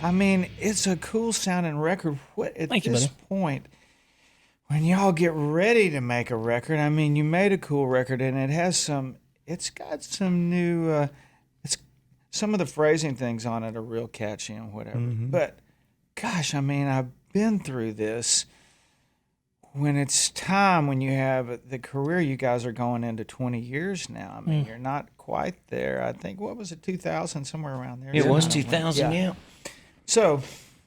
I mean, it's a cool sounding record. What at Thank you, this buddy. point, when y'all get ready to make a record, I mean, you made a cool record, and it's got some new, it's some of the phrasing things on it are real catchy and whatever. But gosh, I mean, I've been through this. When it's time, when you have the career, you guys are going into 20 years now. I mean, you're not quite there. I think, what was it, 2000, somewhere around there? It was I don't know. 2000, yeah. So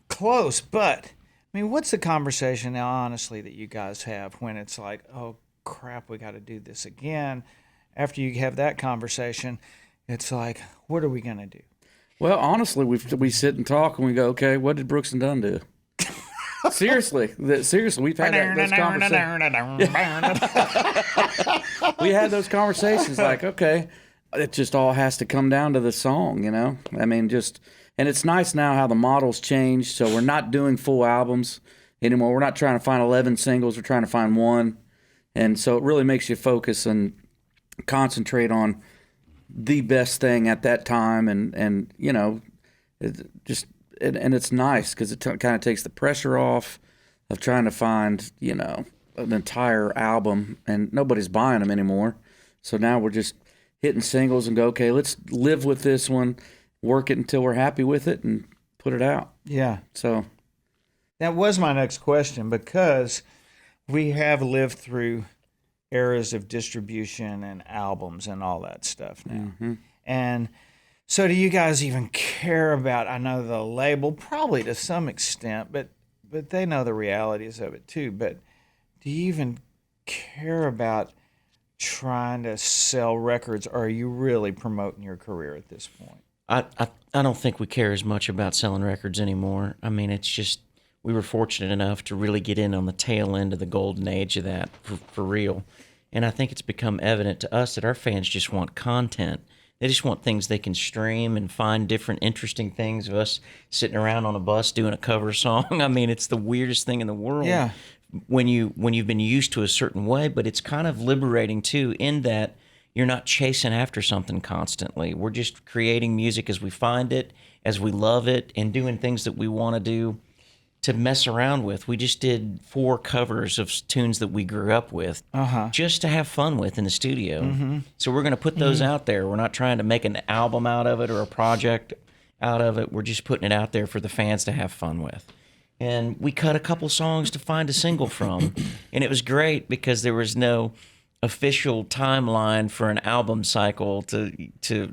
close, but I mean, what's the conversation now, honestly, that you guys have when it's like, oh crap, we got to do this again? After you have that conversation, it's like, what are we gonna do? Well, honestly, we sit and talk and we go, okay, what did Brooks and Dunn do? Seriously, we've had those conversations. We had those conversations like, okay, it just all has to come down to the song, you know? I mean, and it's nice now how the model's changed, so we're not doing full albums anymore. We're not trying to find 11 singles, we're trying to find one. And so it really makes you focus and concentrate on the best thing at that time, and you know, and it's nice because it kind of takes the pressure off of trying to find, you know, an entire album, and nobody's buying them anymore. So now we're just hitting singles and go, okay, let's live with this one, work it until we're happy with it, and put it out. Yeah. So That was my next question, because we have lived through eras of distribution and albums and all that stuff now. And so do you guys even care about, I know the label probably to some extent, but they know the realities of it too, but do you even care about trying to sell records, or are you really promoting your career at this point? I don't think we care as much about selling records anymore. I mean, it's just, we were fortunate enough to really get in on the tail end of the golden age of that for real. And I think it's become evident to us that our fans just want content. They just want things they can stream and find different interesting things of us sitting around on a bus doing a cover song. I mean, it's the weirdest thing in the world. Yeah. When you've been used to a certain way, but it's kind of liberating too, in that you're not chasing after something constantly. We're just creating music as we find it, as we love it, and doing things that we want to do to mess around with. We just did 4 covers of tunes that we grew up with, just to have fun with in the studio. So we're going to put those out there. We're not trying to make an album out of it or a project out of it. We're just putting it out there for the fans to have fun with. And we cut a couple songs to find a single from, and it was great because there was no official timeline for an album cycle to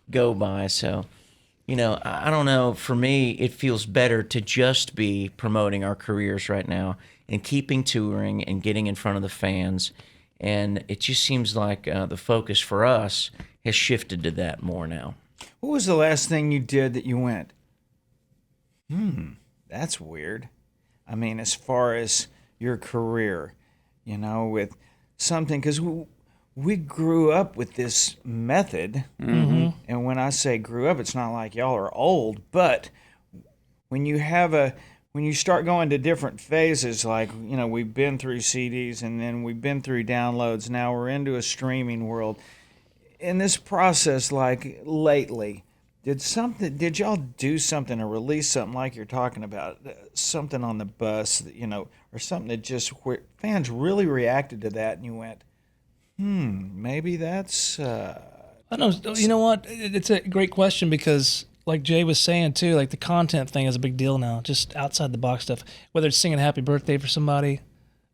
go by. So, you know, I don't know. For me, it feels better to just be promoting our careers right now and keeping touring and getting in front of the fans. And it just seems like the focus for us has shifted to that more now. What was the last thing you did that you went, that's weird? I mean, as far as your career, you know, with something, because we grew up with this method. And when I say grew up, it's not like y'all are old, but when you start going to different phases, like, you know, we've been through CDs and then we've been through downloads, now we're into a streaming world. In this process, like lately, did y'all do something or release something like you're talking about, something on the bus, you know, or something that just where fans really reacted to that and you went, maybe that's... I don't. You know what? It's a great question, because, like Jay was saying too, like the content thing is a big deal now. Just outside the box stuff, whether it's singing "Happy Birthday" for somebody,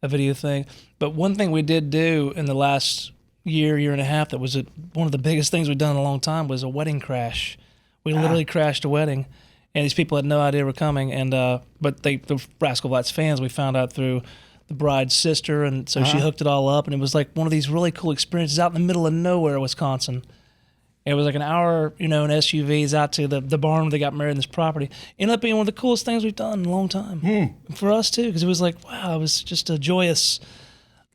a video thing. But one thing we did do in the last year and a half that was one of the biggest things we've done in a long time was a wedding crash. We literally crashed a wedding, and these people had no idea we're coming. And but the Rascal Flatts fans, we found out through the bride's sister, and so she hooked it all up, and it was like one of these really cool experiences out in the middle of nowhere, Wisconsin. It was like an hour, you know, in SUVs out to the barn where they got married in this property. Ended up being one of the coolest things we've done in a long time. For us, too, because it was like, wow, it was just a joyous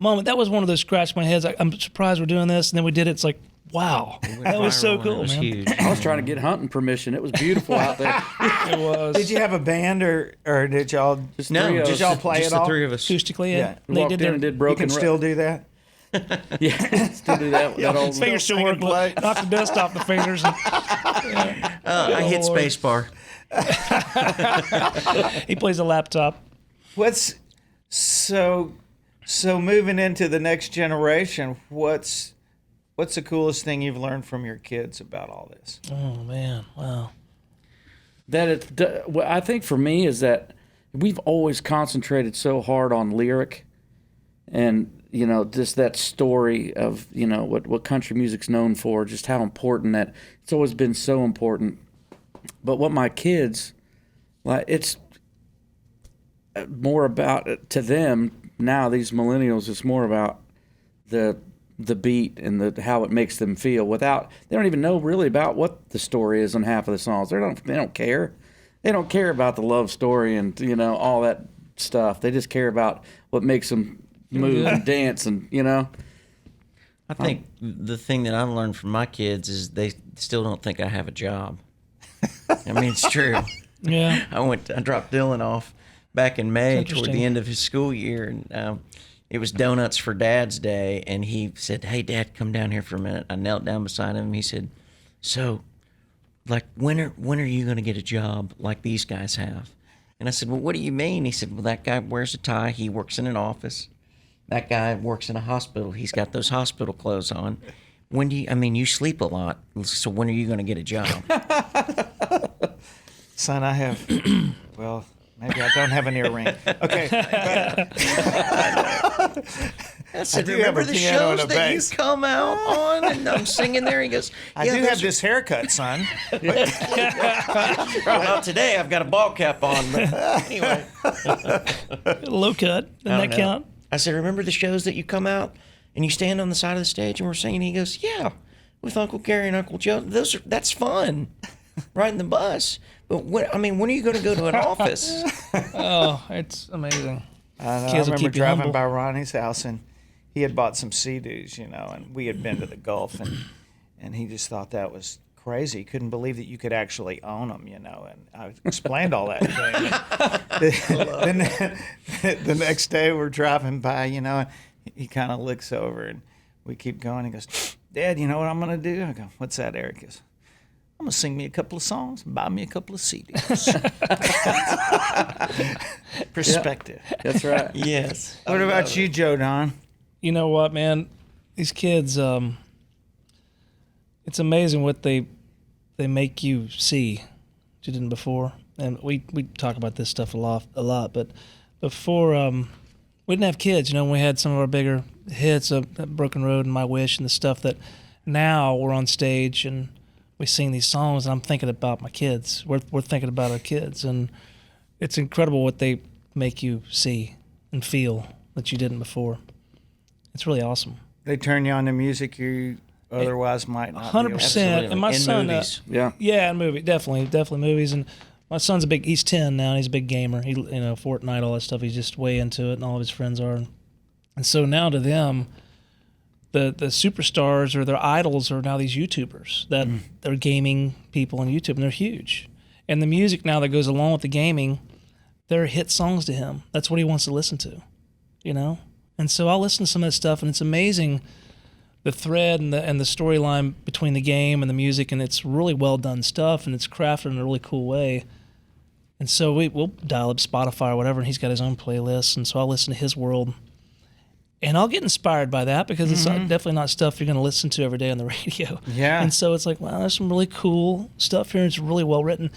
moment. That was one of those scratch my heads. I'm surprised we're doing this. And then we did it. It's like, wow, that was so cool, It was man. huge. I was trying to get hunting permission. It was beautiful out there. It was. Did you have a band or did y'all Just No, three of did us. y'all play just it all? the 3 of us. Acoustically, Yeah. yeah. We They walked did in their, and did You broken. can still do that? Yeah, still do that. That old fingers still work. Knock the dust off the fingers. And, I hit spacebar. He plays a laptop. What's so moving into the next generation? What's the coolest thing you've learned from your kids about all this? Oh man, wow. What I think for me is that we've always concentrated so hard on lyric and, just that story of, what country music's known for, just how important that it's always been so important. But what my kids, it's more about, to them now, these millennials, it's more about the beat and how it makes them feel they don't even know really about what the story is on half of the songs. They don't care. They don't care about the love story and, all that stuff. They just care about what makes them move and dance and, I think the thing that I've learned from my kids is they still don't think I have a job. I mean, it's true. Yeah. I dropped Dylan off back in May toward interesting. the end of his school year, and it was Donuts for Dad's Day, and he said, "Hey, Dad, come down here for a minute." I knelt down beside him. He said, "So, when are you going to get a job like these guys have?" And I said, "Well, what do you mean?" He said, "Well, that guy wears a tie. He works in an office. That guy works in a hospital. He's got those hospital clothes on. You sleep a lot. So when are you going to get a job?" Son, I have, well, maybe I don't have an earring. Okay. I said, do "Remember have a the piano and shows a that you bass." come out on?" And I'm singing there. He goes, I "Yeah, do those have are- this haircut, son. Well, today I've got a ball cap on." But anyway, Low cut. Doesn't that know. count? I said, "Remember the shows that you come out and you stand on the side of the stage and we're singing?" He goes, "Yeah, with Uncle Gary and Uncle Joe. That's fun, riding the bus. But when are you going to go to an office?" Oh, it's amazing. I Kids will remember keep you driving humble. by Ronnie's house, and he had bought some Sea-Doos, and we had been to the Gulf, and he just thought that was crazy. He couldn't believe that you could actually own them, and I explained all that to him. The next day we're driving by, and he kind of looks over, and we keep going. He goes, "Dad, you know what I'm going to do?" I go, "What's that?" Eric goes, "I'm going to sing me a couple of songs and buy me a couple of CDs." Perspective. that's right. Yes. What about you, Joe Don? You know what, man? These kids, it's amazing what they make you see that you didn't before. And we talk about this stuff a lot. But before, we didn't have kids. When we had some of our bigger hits, Broken Road and My Wish and the stuff that now we're on stage and we sing these songs, and I'm thinking about my kids. We're thinking about our kids, and it's incredible what they make you see and feel that you didn't before. It's really awesome. They turn you on to music you otherwise might not. 100%. Absolutely. And my In son, movies. Yeah. definitely movies. And my son's he's 10 now, and he's a big gamer. He, Fortnite, all that stuff. He's just way into it, and all of his friends are. And so now to them, the superstars or their idols are now these YouTubers that they're gaming people on YouTube, and they're huge. And the music now that goes along with the gaming, they're hit songs to him. That's what he wants to listen to, And so I'll listen to some of that stuff, and it's amazing the thread and the storyline between the game and the music, and it's really well done stuff, and it's crafted in a really cool way. And so we'll dial up Spotify or whatever, and he's got his own playlist, and so I'll listen to his world. And I'll get inspired by that because it's definitely not stuff you're going to listen to every day on the radio. Yeah. And so it's like, wow, there's some really cool stuff here, and it's really well written.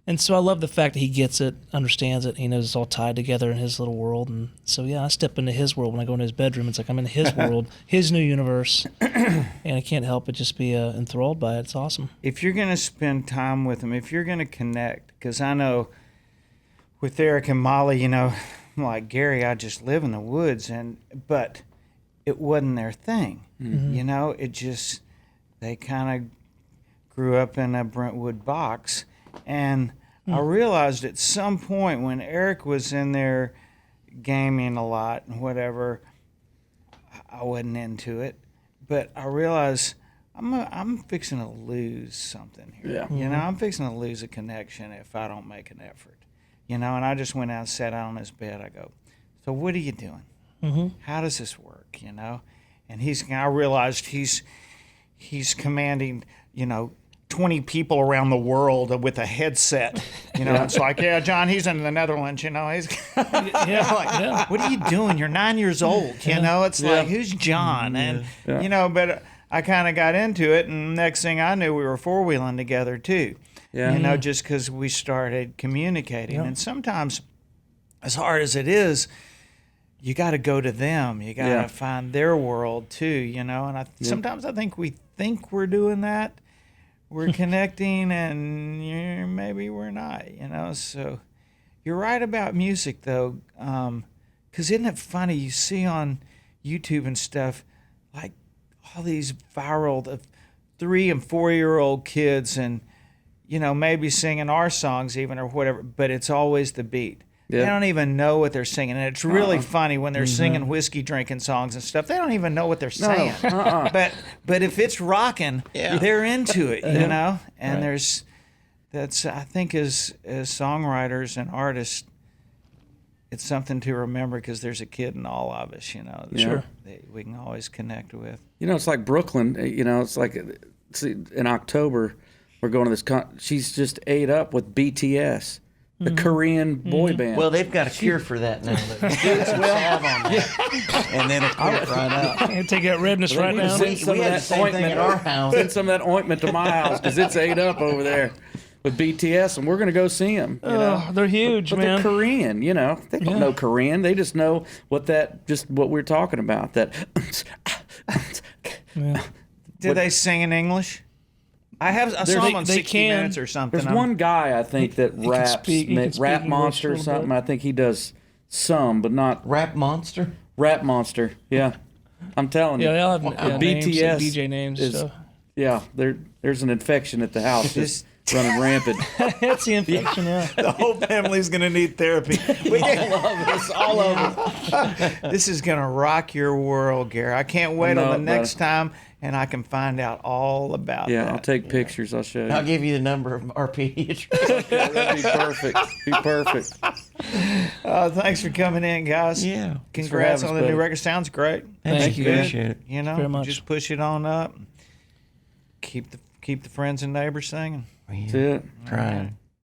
And so I love the fact that he gets it, understands it, he knows it's all tied together in his little world. And so, yeah, I step into his world when I go into his bedroom. It's like I'm in his world, his new universe, and I can't help but just be enthralled by it. It's awesome. If you're going to spend time with them, if you're going to connect, because I know with Eric and Molly, I'm like, Gary, I just live in the woods, but it wasn't their thing. It just, they kind of grew up in a Brentwood box. And I realized at some point when Eric was in there gaming a lot and whatever, I wasn't into it. But I realized I'm fixing to lose something here. Yeah. I'm fixing to lose a connection if I don't make an effort. And I just went out and sat out on his bed. I go, "So what are you doing? How does this work?" And I realized he's commanding, 20 people around the world with a headset. You know, it's like, yeah, John, he's in the Netherlands. You know, he's like, what are you doing? You're 9 years old. You know, it's like, who's John? And you know, but I kind of got into it, and next thing I knew, we were four-wheeling together too. Yeah. You know, just because we started communicating, and sometimes, as hard as it is, you got to go to them. You got to find their world too. You know, and sometimes I think we think we're doing that. We're connecting, and maybe we're not, you know. So you're right about music, though, because isn't it funny? You see on YouTube and stuff, like all these viral 3 and 4-year-old kids, and you know, maybe singing our songs even or whatever, but it's always the beat. They don't even know what they're singing, and it's really funny when they're singing whiskey drinking songs and stuff. They don't even know what they're saying. But if it's rocking, they're into it, you know. And that's I think as songwriters and artists, it's something to remember because there's a kid in all of us, you know. Sure, we can always connect with. You know, it's like Brooklyn. You know, it's like in October we're going to this. She's just ate up with BTS. The Korean boy band. Well, they've got a cure for that now. And then it'll clear it right out. And take that redness right now. Send some of that ointment at our house. Send some of that ointment to my house because it's ate up over there with BTS, and we're going to go see them. You know? They're huge, but man. They're Korean, you know. They don't know Korean. They just know what we're talking about. That. Did they sing in English? I saw them on 60 Minutes or something. There's one guy I think that raps, Rap Monster or something. I think he does some, but not Rap Monster. Rap Monster, yeah. I'm telling you. Yeah, they all have BTS names, DJ names and stuff. Yeah, there's an infection at the house just running rampant. That's the infection, The whole family's going to need therapy. All of us. This is going to rock your world, Gary. I can't wait till the next time, and I can find out all about that. Yeah, I'll take pictures. I'll show you. I'll give you the number of our pediatrician. Okay, that'd be perfect. Be perfect. Thanks for coming in, guys. Yeah. Congrats on the new record. Sounds great. Thank you. Appreciate it. You know, very much. Just push it on up. Keep the friends and neighbors singing. That's it. Trying.